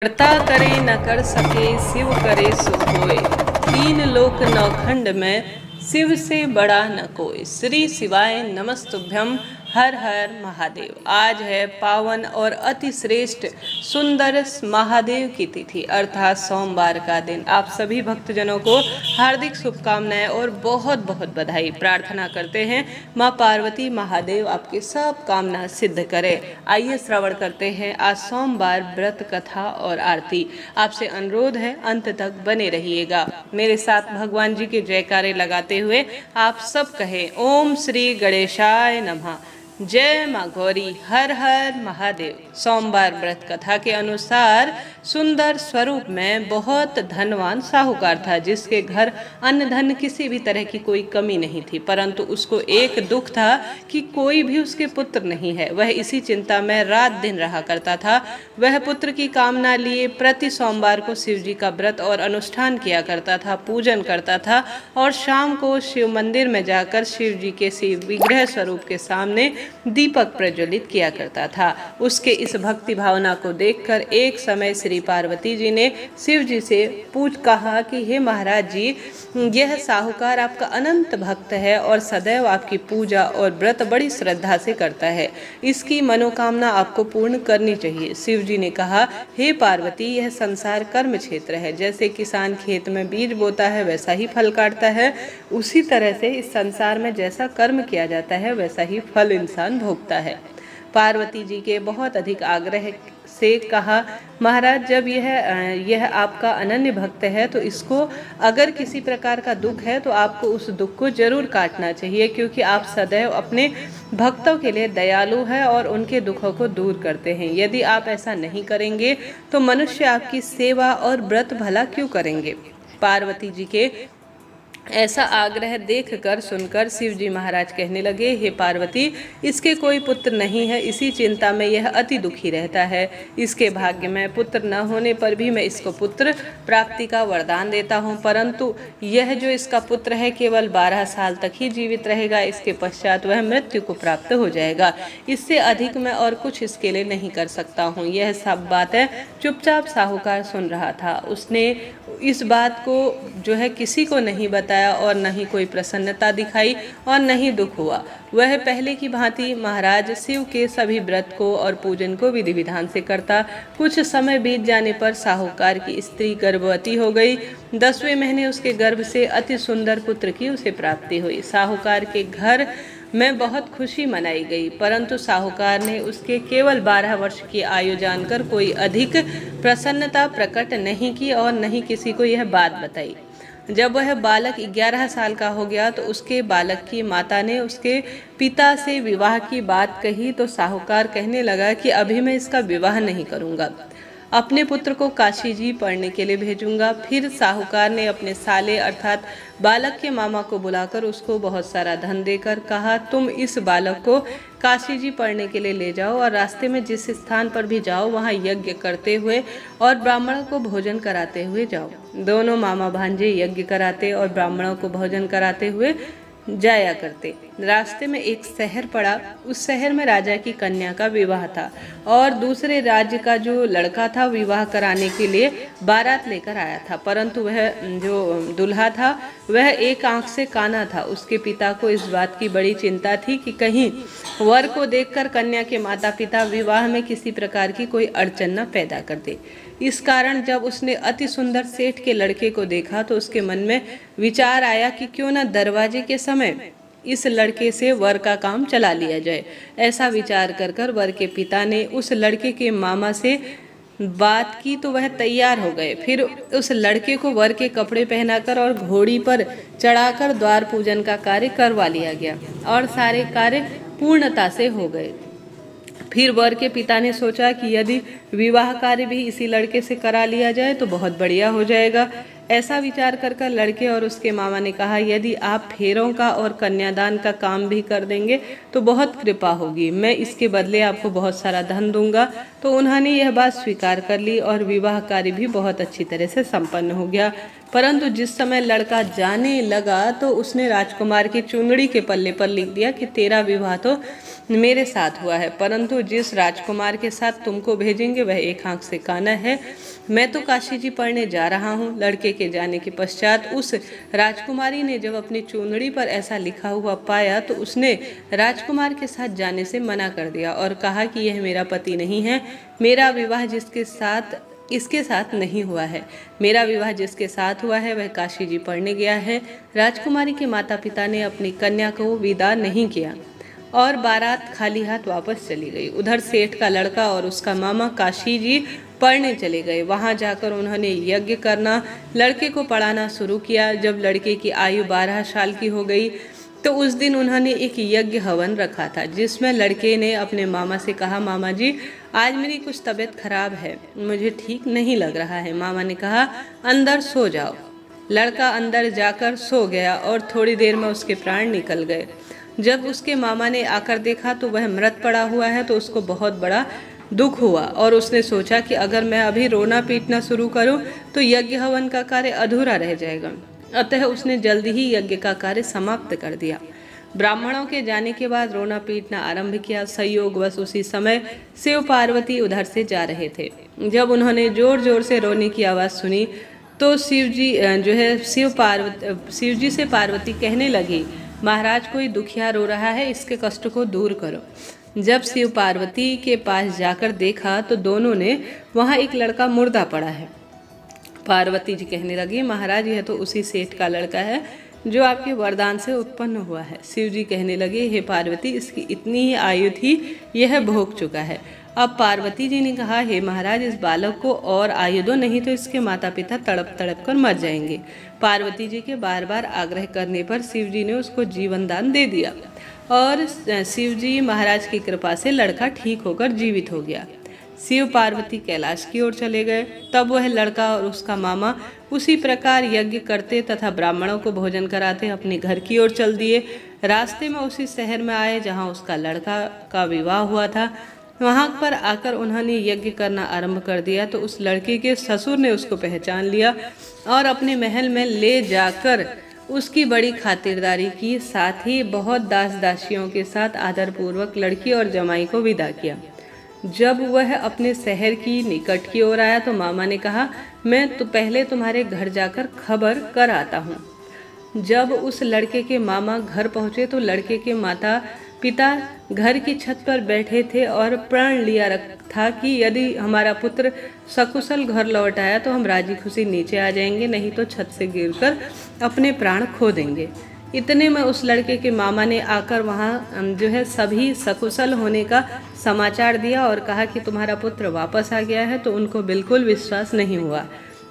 कर्ता करे न कर सके शिव करे सो होय, तीन लोक नौखंड में शिव से बड़ा न कोई। श्री शिवाय नमस्तुभ्यम। हर हर महादेव। आज है पावन और अति श्रेष्ठ सुंदर महादेव की तिथि अर्थात सोमवार का दिन। आप सभी भक्तजनों को हार्दिक शुभकामनाएं और बहुत बहुत बधाई। प्रार्थना करते हैं माँ पार्वती महादेव आपकी सब कामना सिद्ध करे। आइए श्रवण करते हैं आज सोमवार व्रत कथा और आरती। आपसे अनुरोध है अंत तक बने रहिएगा। मेरे साथ भगवान जी के जयकारे लगाते हुए आप सब कहें ओम श्री गणेशाय नमः। जय माँ गौरी। हर हर महादेव। सोमवार व्रत कथा के अनुसार सुंदर स्वरूप में बहुत धनवान साहूकार था, जिसके घर अन्न धन किसी भी तरह की कोई कमी नहीं थी, परंतु उसको एक दुख था कि कोई भी उसके पुत्र नहीं है। वह इसी चिंता में रात दिन रहा करता था। वह पुत्र की कामना लिए प्रति सोमवार को शिव जी का व्रत और अनुष्ठान किया करता था, पूजन करता था और शाम को शिव मंदिर में जाकर शिव जी के शिव विग्रह स्वरूप के सामने दीपक प्रज्वलित किया करता था। उसके इस भक्ति भावना को देखकर एक समय श्री पार्वती जी ने शिव जी से कहा कि हे महाराज जी, यह साहूकार आपका अनंत भक्त है और सदैव आपकी पूजा और व्रत बड़ी श्रद्धा से करता है। इसकी मनोकामना आपको पूर्ण करनी चाहिए। शिव जी ने कहा, हे पार्वती, यह संसार कर्म क्षेत्र है। जैसे किसान खेत में बीज बोता है वैसा ही फल काटता है, उसी तरह से इस संसार में जैसा कर्म किया जाता है वैसा ही फल इंसान भोगता है। पार्वती जी के बहुत अधिक आग्रह से कहा, महाराज, जब यह आपका अनन्य भक्त है तो इसको अगर किसी प्रकार का दुख है तो आपको उस दुख को जरूर काटना चाहिए, क्योंकि आप सदैव अपने भक्तों के लिए दयालु हैं और उनके दुखों को दूर करते हैं। यदि आप ऐसा नहीं करेंगे तो मनुष्य आपकी सेवा और व्रत भला क्यों करेंगे। पार्वती जी के ऐसा आग्रह देखकर सुनकर शिव जी महाराज कहने लगे, हे पार्वती, इसके कोई पुत्र नहीं है, इसी चिंता में यह अति दुखी रहता है। इसके भाग्य में पुत्र न होने पर भी मैं इसको पुत्र प्राप्ति का वरदान देता हूँ, परंतु यह जो इसका पुत्र है केवल 12 साल तक ही जीवित रहेगा। इसके पश्चात वह मृत्यु को प्राप्त हो जाएगा। इससे अधिक मैं और कुछ इसके लिए नहीं कर सकता हूँ। यह सब बातें चुपचाप साहूकार सुन रहा था। उसने इस बात को जो है किसी को नहीं बताया और न ही कोई प्रसन्नता दिखाई और न ही दुख हुआ। वह पहले की भांति महाराज शिव के सभी व्रत को और पूजन को विधि विधान से करता। कुछ समय बीत जाने पर साहूकार की स्त्री गर्भवती हो गई। 10वें महीने उसके गर्भ से अति सुंदर पुत्र की उसे प्राप्ति हुई। साहूकार के घर में बहुत खुशी मनाई गई, परंतु साहूकार ने उसके केवल 12 वर्ष की आयु जानकर कोई अधिक प्रसन्नता प्रकट नहीं की और न ही किसी को यह बात बताई। जब वह बालक 11 साल का हो गया तो उसके बालक की माता ने उसके पिता से विवाह की बात कही, तो साहूकार कहने लगा कि अभी मैं इसका विवाह नहीं करूँगा, अपने पुत्र को काशी जी पढ़ने के लिए भेजूंगा। फिर साहूकार ने अपने साले अर्थात बालक के मामा को बुलाकर उसको बहुत सारा धन देकर कहा, तुम इस बालक को काशी जी पढ़ने के लिए ले जाओ और रास्ते में जिस स्थान पर भी जाओ वहाँ यज्ञ करते हुए और ब्राह्मणों को भोजन कराते हुए जाओ। दोनों मामा भांजे यज्ञ कराते और ब्राह्मणों को भोजन कराते हुए जाया करते। रास्ते में एक शहर पड़ा। उस शहर में राजा की कन्या का विवाह था और दूसरे राज्य का जो लड़का था विवाह कराने के लिए बारात लेकर आया था, परंतु वह जो दूल्हा था वह एक आंख से काना था। उसके पिता को इस बात की बड़ी चिंता थी कि कहीं वर को देखकर कन्या के माता पिता विवाह में किसी प्रकार की कोई अड़चन न पैदा कर दे। इस कारण जब उसने अति सुंदर सेठ के लड़के को देखा तो उसके मन में विचार आया कि क्यों न दरवाजे के समय इस लड़के से वर का काम चला लिया जाए। ऐसा विचार कर कर वर के पिता ने उस लड़के के मामा से बात की तो वह तैयार हो गए। फिर उस लड़के को वर के कपड़े पहनाकर और घोड़ी पर चढ़ाकर द्वार पूजन का कार्य करवा लिया गया और सारे कार्य पूर्णता से हो गए। फिर वर के पिता ने सोचा कि यदि विवाह कार्य भी इसी लड़के से करा लिया जाए तो बहुत बढ़िया हो जाएगा। ऐसा विचार कर कर लड़के और उसके मामा ने कहा, यदि आप फेरों का और कन्यादान का काम भी कर देंगे तो बहुत कृपा होगी, मैं इसके बदले आपको बहुत सारा धन दूंगा। तो उन्होंने यह बात स्वीकार कर ली और विवाह कार्य भी बहुत अच्छी तरह से संपन्न हो गया। परंतु जिस समय लड़का जाने लगा तो उसने राजकुमार की चुंदड़ी के पल्ले पर लिख दिया कि तेरा विवाह तो मेरे साथ हुआ है, परंतु जिस राजकुमार के साथ तुमको भेजेंगे वह एक आंख से काना है। मैं तो काशी जी पढ़ने जा रहा हूँ। लड़के के जाने के पश्चात उस राजकुमारी ने जब अपनी चुनरी पर ऐसा लिखा हुआ पाया तो उसने राजकुमार के साथ जाने से मना कर दिया और कहा कि यह मेरा पति नहीं है। मेरा विवाह इसके साथ नहीं हुआ है। मेरा विवाह जिसके साथ हुआ है वह काशी जी पढ़ने गया है। राजकुमारी के माता पिता ने अपनी कन्या को विदा नहीं किया और बारात खाली हाथ वापस चली गई। उधर सेठ का लड़का और उसका मामा काशी जी पढ़ने चले गए। वहां जाकर उन्होंने यज्ञ करना, लड़के को पढ़ाना शुरू किया। जब लड़के की आयु 12 साल की हो गई तो उस दिन उन्होंने एक यज्ञ हवन रखा था, जिसमें लड़के ने अपने मामा से कहा, मामा जी आज मेरी कुछ तबीयत खराब है, मुझे ठीक नहीं लग रहा है। मामा ने कहा, अंदर सो जाओ। लड़का अंदर जाकर सो गया और थोड़ी देर में उसके प्राण निकल गए। जब उसके मामा ने आकर देखा तो वह मृत पड़ा हुआ है तो उसको बहुत बड़ा दुख हुआ और उसने सोचा कि अगर मैं अभी रोना पीटना शुरू करूं तो यज्ञ हवन का कार्य अधूरा रह जाएगा। अतः उसने जल्दी ही यज्ञ का कार्य समाप्त कर दिया। ब्राह्मणों के जाने के बाद रोना पीटना आरंभ किया। संयोगवश उसी समय शिव पार्वती उधर से जा रहे थे। जब उन्होंने जोर जोर से रोने की आवाज़ सुनी तो शिव जी से पार्वती कहने लगी, महाराज कोई दुखिया रो रहा है, इसके कष्ट को दूर करो। जब शिव पार्वती के पास जाकर देखा तो दोनों ने वहाँ एक लड़का मुर्दा पड़ा है। पार्वती जी कहने लगी, महाराज यह तो उसी सेठ का लड़का है जो आपके वरदान से उत्पन्न हुआ है। शिव जी कहने लगे, हे पार्वती इसकी इतनी ही आयु थी, यह भोग चुका है। अब पार्वती जी ने कहा, हे महाराज इस बालक को और आयु दो, नहीं तो इसके माता पिता तड़प तड़प कर मर जाएंगे। पार्वती जी के बार बार आग्रह करने पर शिव जी ने उसको जीवन दान दे दिया और शिव जी महाराज की कृपा से लड़का ठीक होकर जीवित हो गया। शिव पार्वती कैलाश की ओर चले गए। तब वह लड़का और उसका मामा उसी प्रकार यज्ञ करते तथा ब्राह्मणों को भोजन कराते अपने घर की ओर चल दिए। रास्ते में उसी शहर में आए जहाँ उसका लड़का का विवाह हुआ था। वहाँ पर आकर उन्होंने यज्ञ करना आरंभ कर दिया तो उस लड़के के ससुर ने उसको पहचान लिया और अपने महल में ले जाकर उसकी बड़ी खातिरदारी की, साथ ही बहुत दास दासियों के साथ आदरपूर्वक लड़की और जमाई को विदा किया। जब वह अपने शहर की निकट की ओर आया तो मामा ने कहा, मैं तो पहले तुम्हारे घर जाकर खबर कर आता हूँ। जब उस लड़के के मामा घर पहुँचे तो लड़के के माता पिता घर की छत पर बैठे थे और प्रण लिया था कि यदि हमारा पुत्र सकुशल घर लौट आया तो हम राजी खुशी नीचे आ जाएंगे, नहीं तो छत से गिरकर अपने प्राण खो देंगे। इतने में उस लड़के के मामा ने आकर वहाँ सभी सकुशल होने का समाचार दिया और कहा कि तुम्हारा पुत्र वापस आ गया है। तो उनको बिल्कुल विश्वास नहीं हुआ।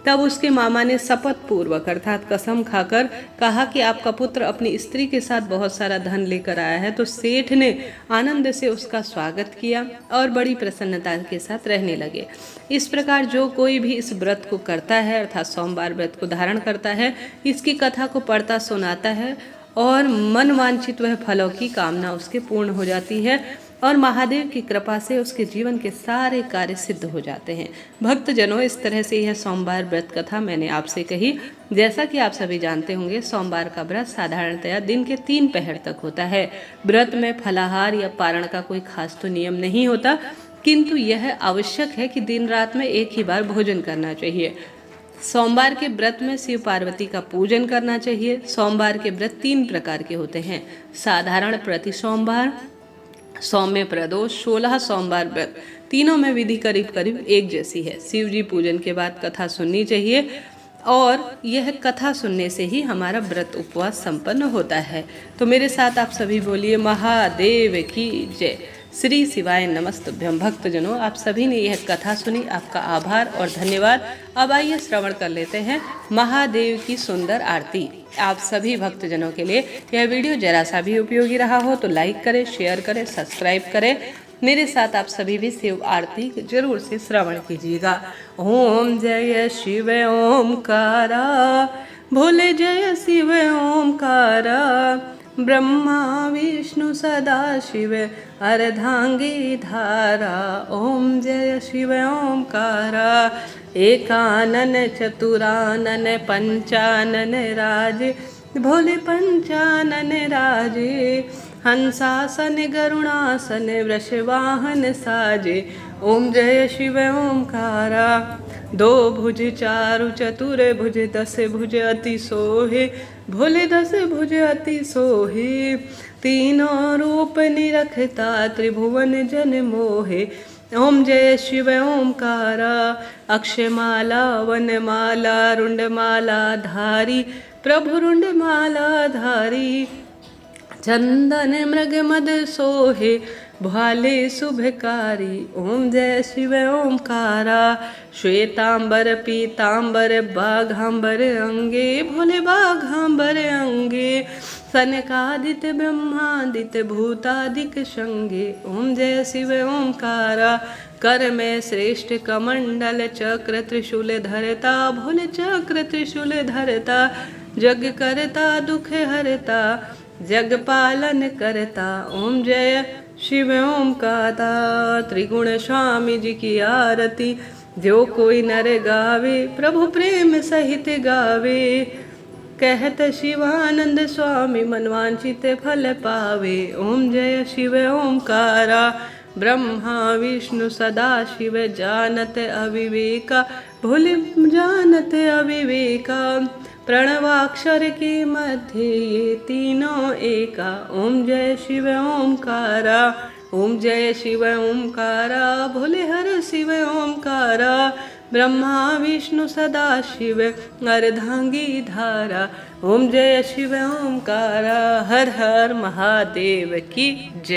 तब उसके मामा ने शपथ पूर्वक अर्थात कसम खाकर कहा कि आपका पुत्र अपनी स्त्री के साथ बहुत सारा धन लेकर आया है। तो सेठ ने आनंद से उसका स्वागत किया और बड़ी प्रसन्नता के साथ रहने लगे। इस प्रकार जो कोई भी इस व्रत को करता है अर्थात सोमवार व्रत को धारण करता है, इसकी कथा को पढ़ता सुनाता है और मन वांछित वह फलों की कामना उसके पूर्ण हो जाती है और महादेव की कृपा से उसके जीवन के सारे कार्य सिद्ध हो जाते हैं। भक्तजनों, इस तरह से यह सोमवार व्रत कथा मैंने आपसे कही। जैसा कि आप सभी जानते होंगे, सोमवार का व्रत साधारणतया दिन के 3 पहर तक होता है। व्रत में फलाहार या पारण का कोई खास तो नियम नहीं होता, किंतु यह आवश्यक है कि दिन रात में एक ही बार भोजन करना चाहिए। सोमवार के व्रत में शिव पार्वती का पूजन करना चाहिए। सोमवार के व्रत 3 प्रकार के होते हैं, साधारण प्रति सोमवार, सौम्य प्रदोष, 16 सोमवार व्रत। तीनों में विधि करीब करीब एक जैसी है। शिव जी पूजन के बाद कथा सुननी चाहिए और यह कथा सुनने से ही हमारा व्रत उपवास संपन्न होता है। तो मेरे साथ आप सभी बोलिए, महादेव की जय। श्री शिवाय नमस्तुभ्यम। भक्तजनों, आप सभी ने यह कथा सुनी, आपका आभार और धन्यवाद। अब आइए श्रवण कर लेते हैं महादेव की सुंदर आरती। आप सभी भक्तजनों के लिए यह वीडियो जरा सा भी उपयोगी रहा हो तो लाइक करें, शेयर करें, सब्सक्राइब करें। मेरे साथ आप सभी भी शिव आरती जरूर से श्रवण कीजिएगा। ओम जय शिव ओमकारा, भोले जय शिव ओमकारा, ब्रह्मा विष्णु सदा शिव अर्धांगी धारा। ओम जय शिव ओमकारा, एकानन चतुरानन पंचानन राजे, भोले पंचानन राजे। हंसासन गरुणासन वृषवाहन साजे। ओम जय शिव ओमकारा। दो भुज चारु चतुर भुज दस भुज अति सोहे। भोले दस भुज अति सोहे। तीनों रूप निरखता त्रिभुवन जन मोहे। ओम जय शिव ओमकारा। अक्षमाला वनमाला रुंडमाला धारी। प्रभु रुंडमाला धारी। चंदन मृग मद सोहे। भाले शुभकारी। ओम जय शिव ओमकारा। श्वेतांबर पीतांबर बाघांबर अंगे। भोले बाघांबर अंगे। सनकादित ब्रह्मादित भूतादिक संगे। ओम जय शिव ओमकारा। कर में श्रेष्ठ कमंडल चक्र त्रिशूल धरता। भोले चक्र त्रिशूल धरता। जग करता दुख हरता। जग पालन करता। ओम जय शिव ओमकारा। त्रिगुण स्वामी जी की आरती। जो कोई नर गावे प्रभु प्रेम सहित गावे। कहत शिवानंद स्वामी मनवांचित फल पावे। ओम जय शिव ओमकारा। ब्रह्मा विष्णु सदा शिव जानत अविवेका। भोले जानत अविवेका। प्रणवाक्षर के मध्य ये तीनों एका। ओम जय शिव ओमकारा। ओम जय शिव ओमकारा। भोले हर शिव ओमकारा। ब्रह्मा विष्णु सदा शिव अर्धांगी धारा। ओम जय शिव ओमकारा। हर हर महादेव की जय।